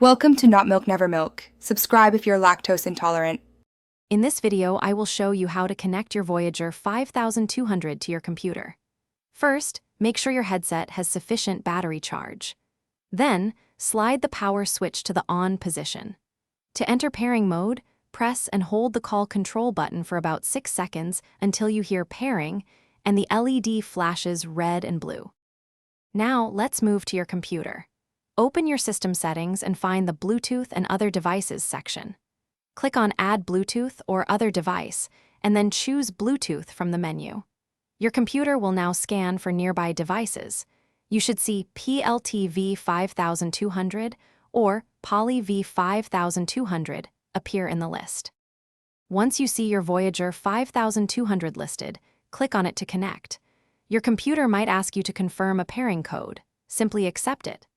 Welcome to Not Milk Never Milk. Subscribe if you're lactose intolerant. In this video, I will show you how to connect your Voyager 5200 to your computer. First, make sure your headset has sufficient battery charge. Then, slide the power switch to the on position. To enter pairing mode, press and hold the call control button for about 6 seconds until you hear pairing and the LED flashes red and blue. Now, let's move to your computer. Open your system settings and find the Bluetooth and Other Devices section. Click on Add Bluetooth or Other Device, and then choose Bluetooth from the menu. Your computer will now scan for nearby devices. You should see PLT V5200 or Poly V5200 appear in the list. Once you see your Voyager 5200 listed, click on it to connect. Your computer might ask you to confirm a pairing code. Simply accept it.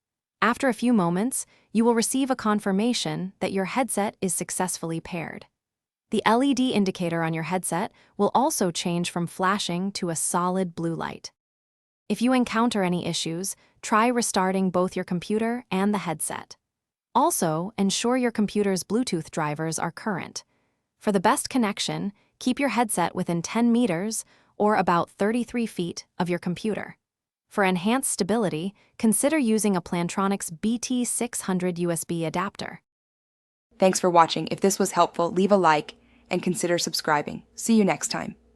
After a few moments, you will receive a confirmation that your headset is successfully paired. The LED indicator on your headset will also change from flashing to a solid blue light. If you encounter any issues, try restarting both your computer and the headset. Also, ensure your computer's Bluetooth drivers are current. For the best connection, keep your headset within 10 meters or about 33 feet of your computer. For enhanced stability, consider using a Plantronics BT600 USB adapter. Thanks for watching. If this was helpful, leave a like and consider subscribing. See you next time.